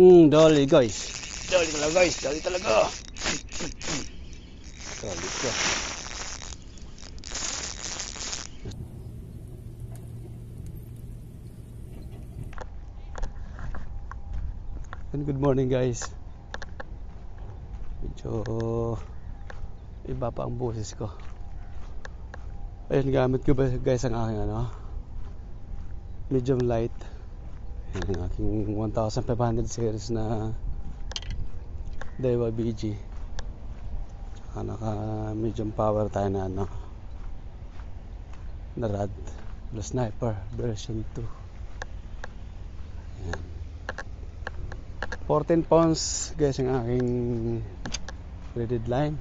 Dolly guys. Dali talaga guys, dali talaga. Dolly ko. And good morning guys. Medyo iba pa ang boses ko. Ayun, gamit ko ba guys ang aking medium light. Ang aking 1500 series na Daiwa BG. Tsaka naka medium power tayo na na rad Blue Sniper version 2. Ayan. 14 pounds guys ang aking braided line.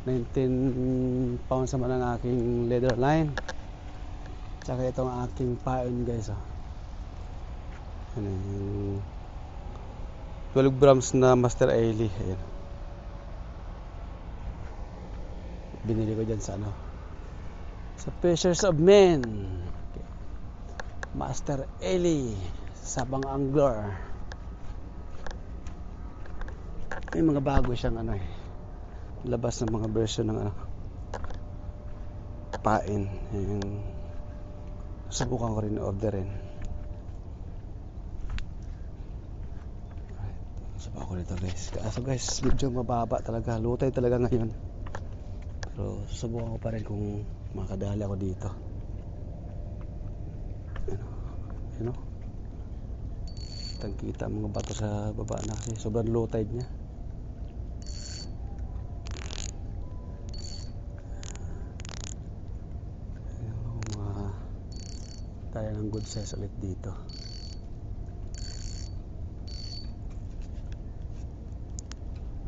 19 pounds naman ang aking leather line. Tsaka itong aking paon guys. 12 grams na Master Ailey. Ayan. Binili ko dyan sa sa Fishers of Men. Okay. Master Ailey Sabang Angler. May mga bago siyang labas ng mga version ng pain. Yung subukan ko rin orderin. Subukan ko nito guys. Kaso guys, medyo mababa talaga. Lutay talaga ngayon. Pero subukan ko pa rin kung makadali ako dito. Ano? Kitang-kita ang mga bato sa baba na kasi sobrang low tide niya. Tayo ng good size ulit dito.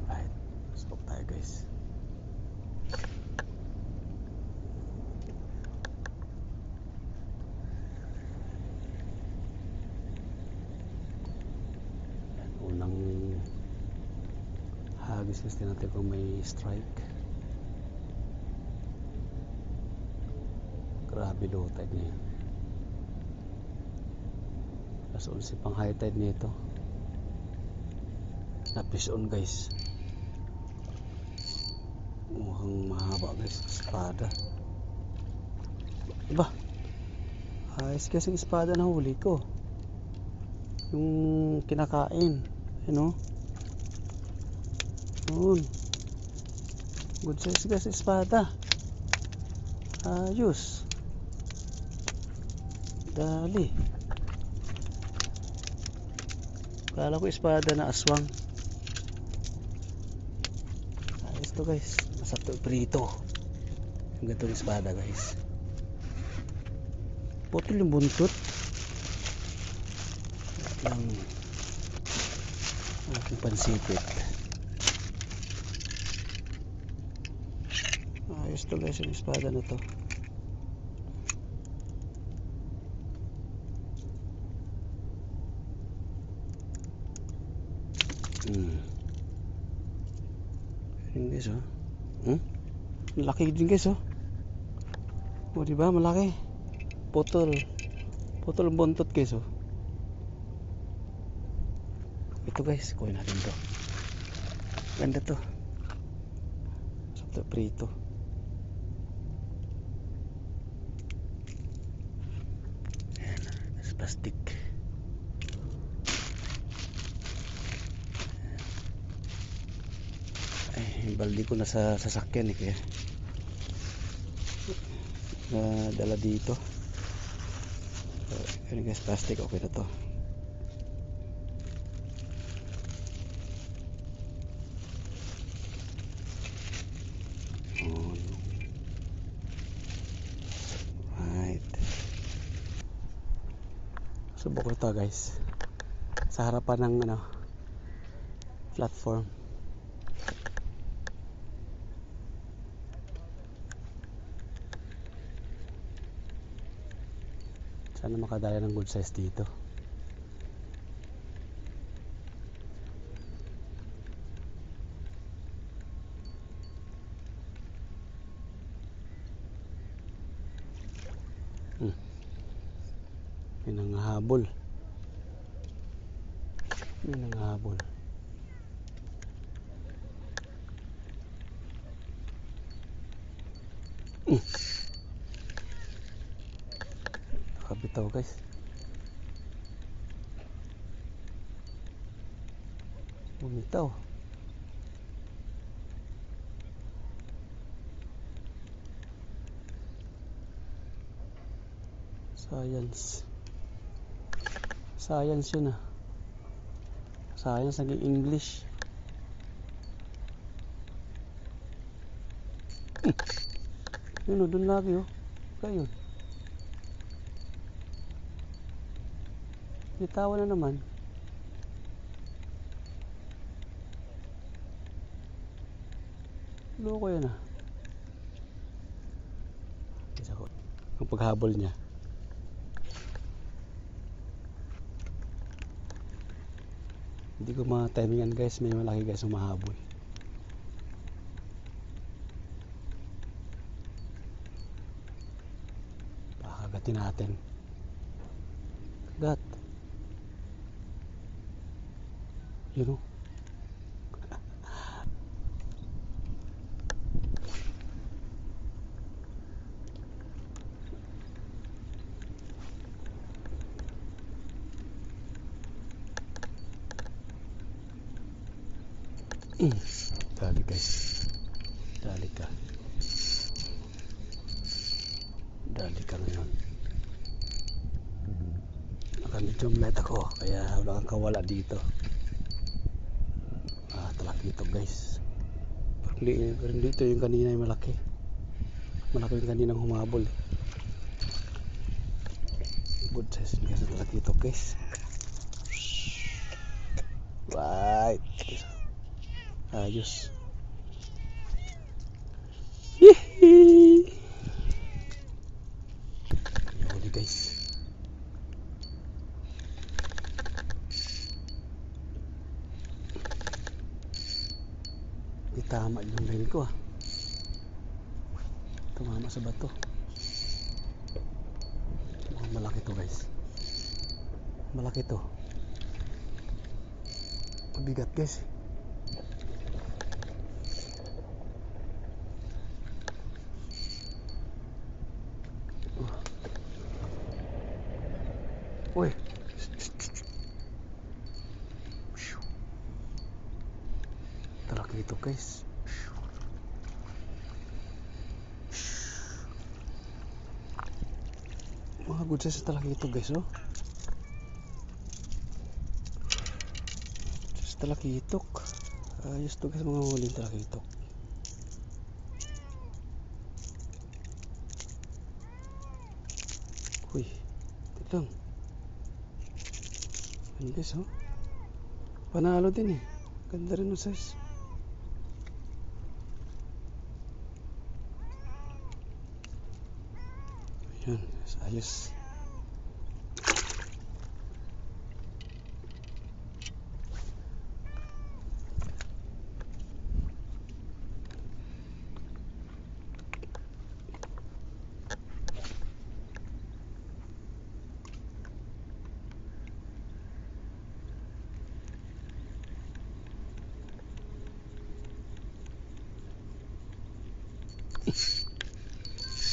Right, stop tayo guys. Unang hagis gusto natin kung may strike. Grabe low tide ngayon. Plus 11 pang high tide nito. Na-fish on guys. Mukhang mahaba guys. Espada. Diba? Ayos kasi espada na huli ko. Yung kinakain. Yun. Good size guys espada. Ayos. Dali. Kala ko espada na aswang. Ayos to guys. Masarap to prito. Yung gantong espada guys. Putol yung buntot. Lang aking pansipit. Ayos to guys yung espada na to. Yun guys malaki din guys diba malaki. Putol ang buntot guys ito guys kuhin natin to. Ganda to. Sarap to prito. Ayan, plastic. Ay, baldi ko na sa sasakyan kaya dala dito. Ayan guys, plastic okay na to. Right. Subok ko ito guys sa harapan ng platform. Sana makadaya ng good size dito. Pinanghabol. May nanghabol. Nakabitaw guys. Bumitaw. Science yun ah. Science naging English. Yun o, dun lagi o. Kaya yun. Bitawa na naman. Loko yan ah. Isa ko. Ang paghabol niya. Hindi ko ma-timingan guys. May malaki guys humahabol. Pakagatin natin. Kagat. Yun o. Dali guys. Dali ka. Dali ka ngayon. Naka-medium light ako. Kaya wala kang kawala dito. Talakito guys. Pero dito yung kanina yung malaki. Malaki yung kaninang humabol. Good size guys na talakito guys. Right. Ayos. Hihi. Huli guys. Di tama yung line ko ah. Tumama sa bato. Malaki to guys. Malaki to. Mabigat guys. Uy. Talakito guys. Mga good size talakito guys oh. Size talakitok. Ayos to guys mga huling talakitok. Uy. Tignan. Ayan guys oh. Panalo din eh. Ganda rin ang size. Ayan. Ayos.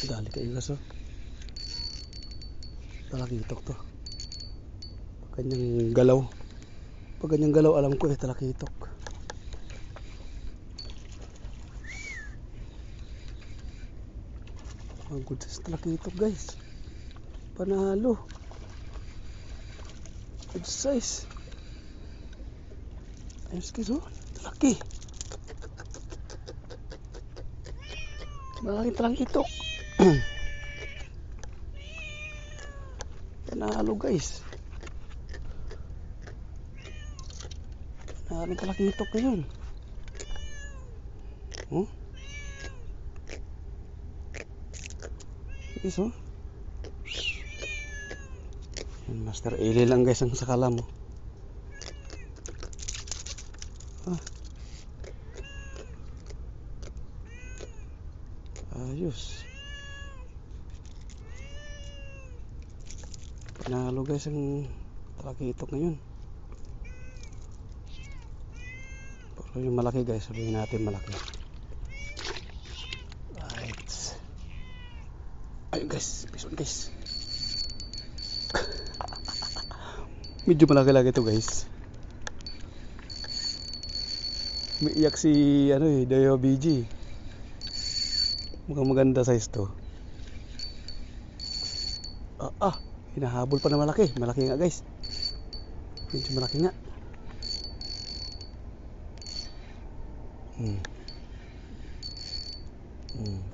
Dali kayo guys oh. Talakitok to. Pag ganyang galaw alam ko eh talakitok. Ang good size talakitok guys. Panalo. Good size. Ayos guys oh. Talaki. Malaking talakitok. Panalo guys. Panalo talakitok na yun. Oh. Guys oh. Master Eli lang guys ang sakala mo. Ayos. Panalo guys ang talakitok ngayon. So yung malaki guys, sabihin natin malaki. Right. Ayun guys, pison guys. Medyo malaki-laki to guys. May iyak si Dayo BG. Mukhang maganda size to. Hinahabol pa na malaki. Malaki nga guys. Medyo malaki nga.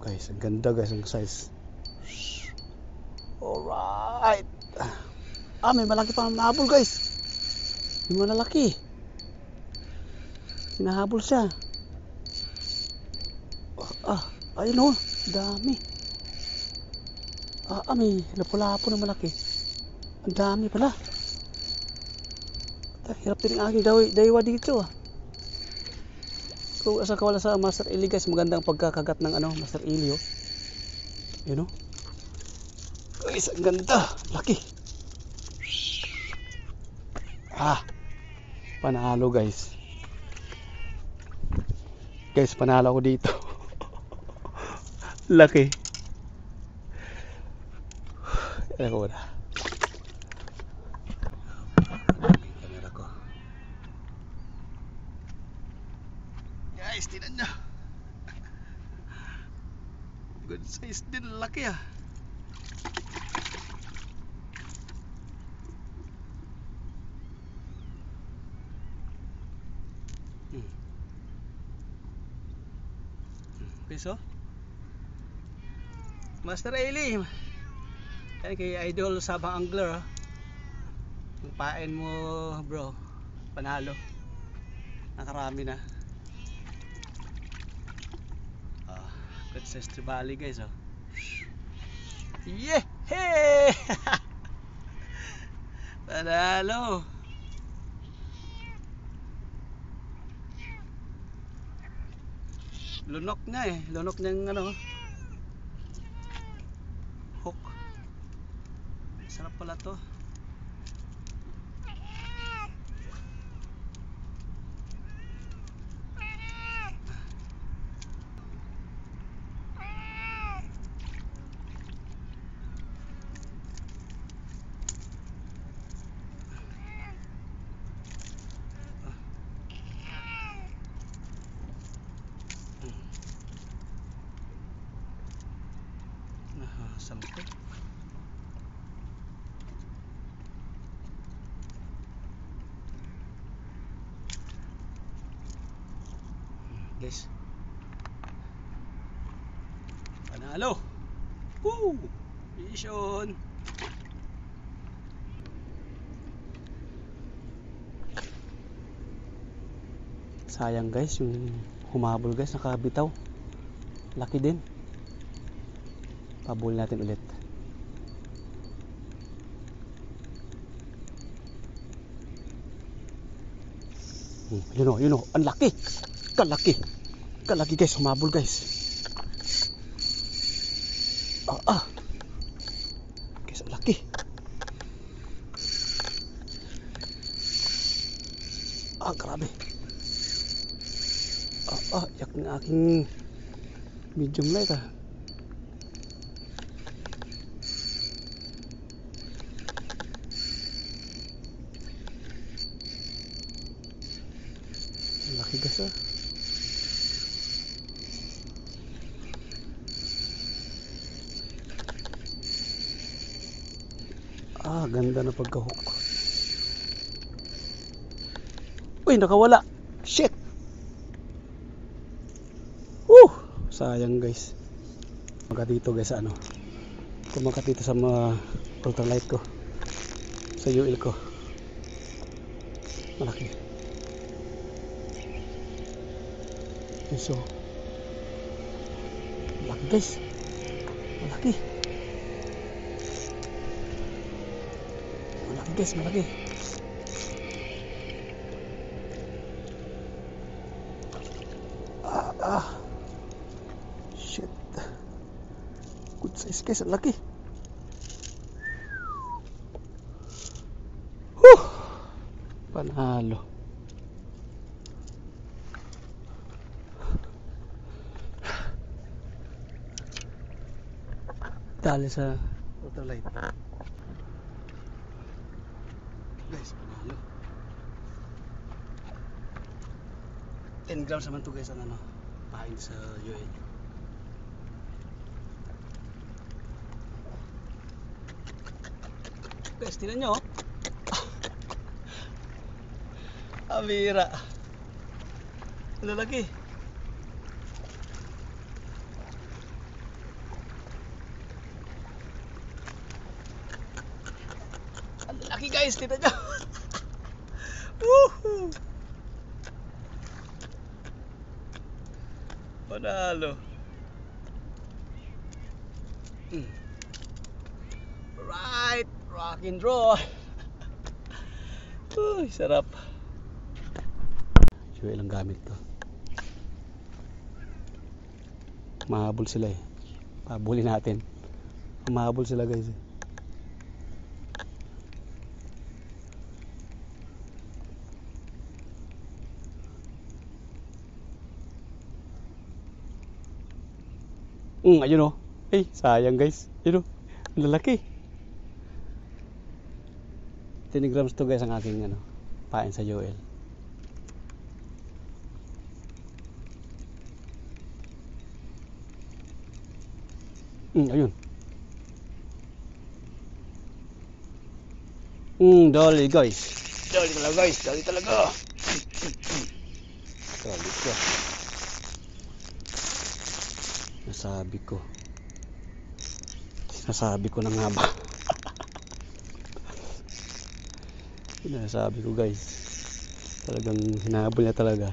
Guys, ang ganda guys ang size. Alright. May malaki pa mahabol guys. Yung malalaki. Hinahabol siya. Ayun dami. May lapu-lapu na malaki. Ang dami pala. Hirap din ang aking daywa dito Kung asa ka wala sa Master Eli guys, magandang pagkakagat ng Master Eli Yun guys, ang ganda. Laki. Panalo guys. Guys, panalo ako dito. Laki. Ayan ko na. Kamera ko. Guys, tinan nyo. Good size din. Laki Peso Master Eli yan kay Idol Sabang Angler ang pain mo bro, panalo, nakarami na. Good size tribali guys yeah panalo. Lunok niya lunok niyang hook. Sarap pala to. Sampai guys, panalo. Vision. Sayang guys, yung humabol guys, nakabitaw. Laki din. Pabul natin ulit. Yun o, ang laki. Kalaki guys, humabol guys. Guys, ang laki. Grabe. Yak ng aking medium light laki guys ganda na pagka-hook. Uy, nakawala. Shit. Sayang guys. Kumaka dito guys kumaka dito sa mga ultralight ko, sa UL ko. Malaki. So malaki guys, malaki guys, malaki. Shit, good size guys, laki. Panalo. Dali sa ultralight. Guys, panalo. 10 grams naman to guys ang ano, pain sa UAE. Guys, tingnan nyo. Amira. Ang lalaki. Ang lalaki guys, tingnan nyo. Woohoo! Panalo. Right, rock and roll. Uy, sarap. Sure, ilang gamit to. Mahabol sila eh. Pabulin natin. Mahabol sila guys eh. Ayun oh. Eh, sayang guys. Ayun oh. Ang lalaki. 10 grams to guys ang aking ano, pain sa Joel. Ayun. Dali guys. Dali talaga guys, dali talaga. Dali ko. Nasabi ko na nga ba. Sinasabi ko guys, talagang hinahabol niya talaga.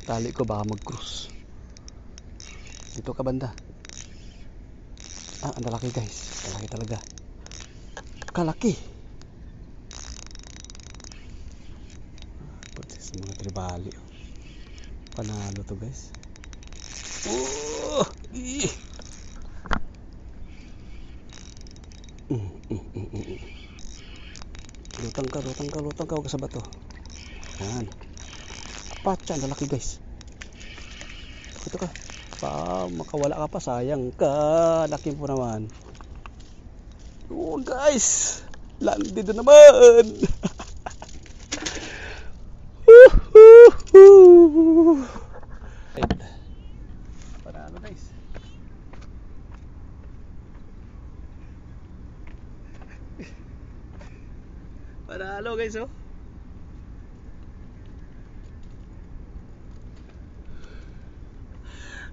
Tali ko baka mag-cruise. Dito ka banda. Ang lalaki guys, lalaki talaga. Kalaki. Sa mga tribali. Panalo to guys. Lutang ka sa bato. Yan. Pacha, lalaki guys. Ito ka. Makawala ka pa, sayang ka. Laki po naman. Oh guys, landed na naman. Panalo guys. Panalo guys oh.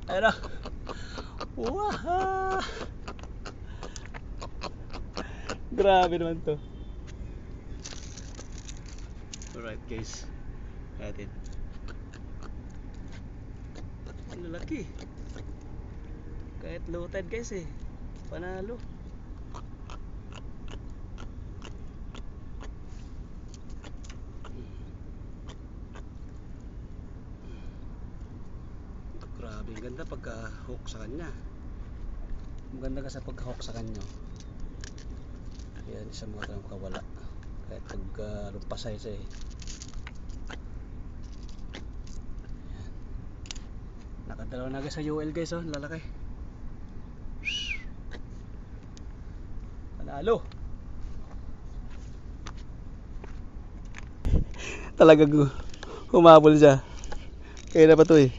Ayun oh. Wah! Grabe naman to. Alright guys, natin. Ang lalaki. Kahit low tide guys eh. Panalo. Grabe, ang ganda pagka-hook sa kanya. Maganda ka sa pagka-hook sa kanya. Yan, isa mga tanong kawala. Kahit pagka-lumpasay siya eh. Nakadalaw na guys sa UL guys oh, lalaki. Panalo. Talagang humabol siya. Kaya na pa to eh.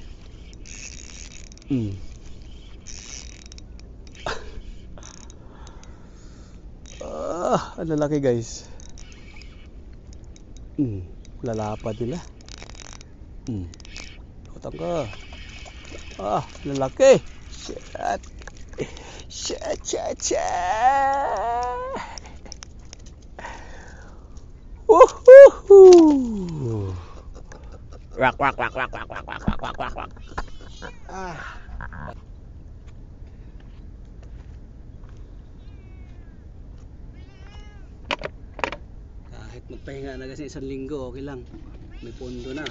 Ang lalaki guys. Lalapad nila. Utang ka. Lalaki. Shit. Woohoo. Wak. Kahit magpahinga na kasi 1 linggo, okay lang. May pondo na.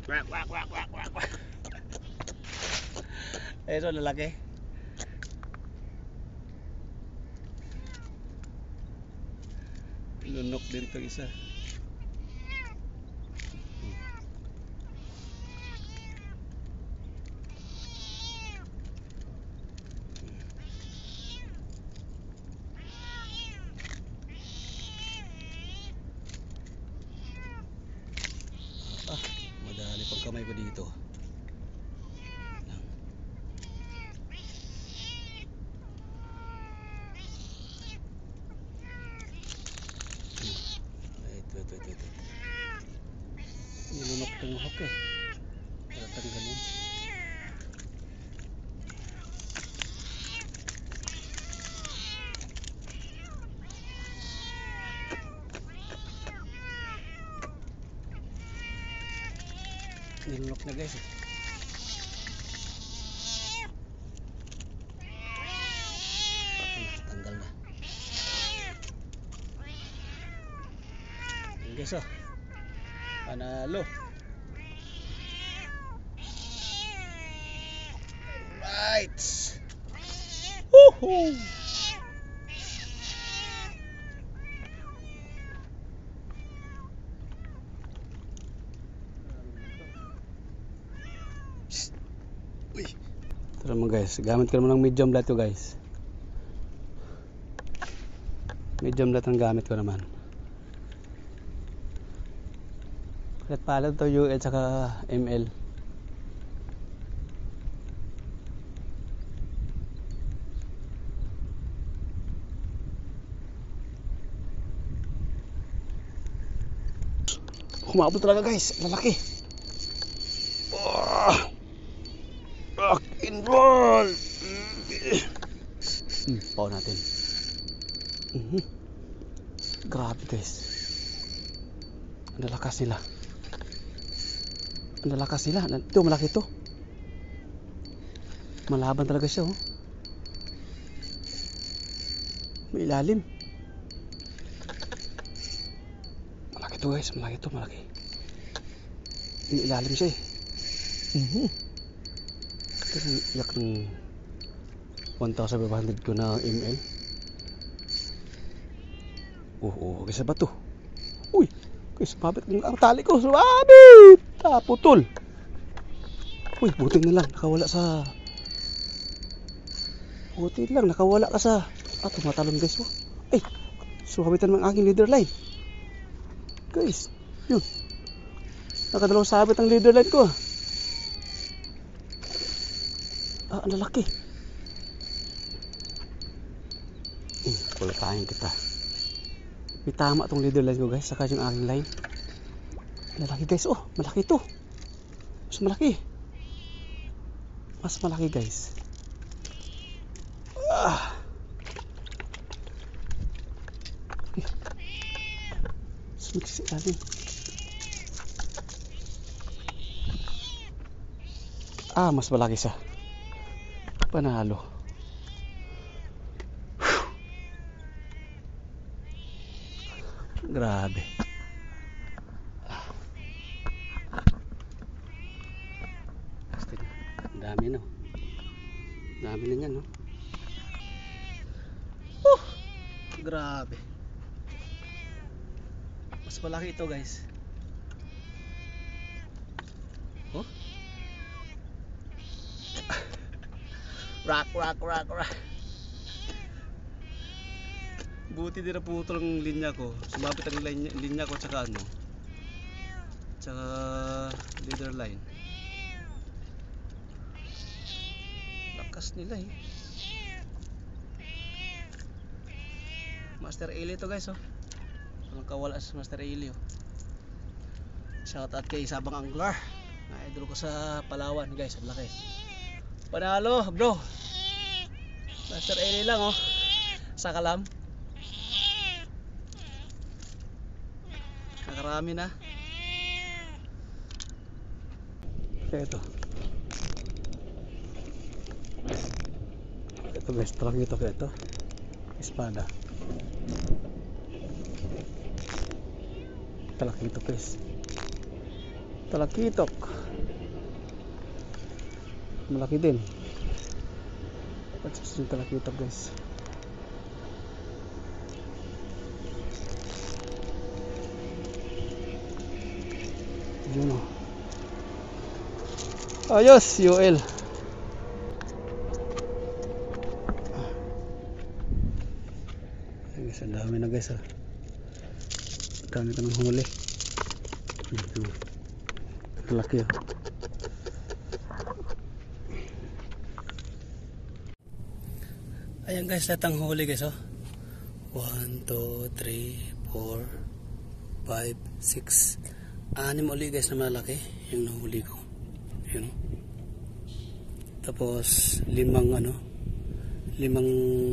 Wak. Ito lalaki. Lunok din to isa. malay ko dito. Yan. Ito. Nilunok ng hook eh. Para tanggalin. Nilunok na guys eh. Tanggal na. Yan guys oh. Panalo. Right. Woohoo. Uy. Tara mo guys, gamit ko naman ng medium light ko guys. Medium light ang gamit ko naman. Kahit pala to UL saka ML. Kumabot talaga guys, lalaki. Rock and roll. Pao natin. Grabe guys. Ang lakas nila. Ang lakas nila. Ito, malaki to. Malaban talaga siya oh. May ilalim. Malaki to guys, malaki to, malaki. May ilalim siya eh. Ito yung iyak ng 1,500 ko na ml. Kasi ba to? Uy, guys, mabit ang tali ko. Mabit! Putol. Uy, buti na lang, nakawala sa... Buti lang, nakawala ka sa... tumatalon guys mo. Ay, sumabitan mo ang aking leader line. Guys, yun. Nakadalawang sabit ang leader line ko. Ang lalaki. Kulatayin kita. May tama tong leader line ko guys, saka yung aking line. Malaki guys, oh, malaki to. Mas malaki. Mas malaki guys. Sumiksi natin. Mas malaki siya. Panalo. Grabe. Dami no. Dami na yan no. Grabe. Mas malaki ito guys. Rock. Buti din na putol ang linya ko. Sumabit ang linya ko tsaka ano. Tsaka leader line. Lakas nila eh. Master Eli to guys oh. Walang kawala sa Master Eli oh. Shout out kay Sabang Angler. Na-idol ko sa Palawan guys, ang laki. Panalo bro. Master Eli lang oh. Sakalam. Nakarami na. Ito. Ito guys, talaki ito kaya ito. Espada. Talakitok guys. Talakitok. Malaki din. What's yung talakitok guys? Yun o. Ayos, UL. Ay guys, ang dami na guys ah. Dami ko ng huli. Ito. Laki oh. Ayan guys, lahat ang huli guys, oh. 1, 2, 3, 4, 5, 6. 6 uli guys na malaki yung nahuli ko. Yun. Tapos 5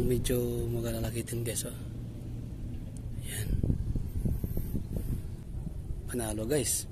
medyo magalalaki din guys, oh. Yan. Panalo guys.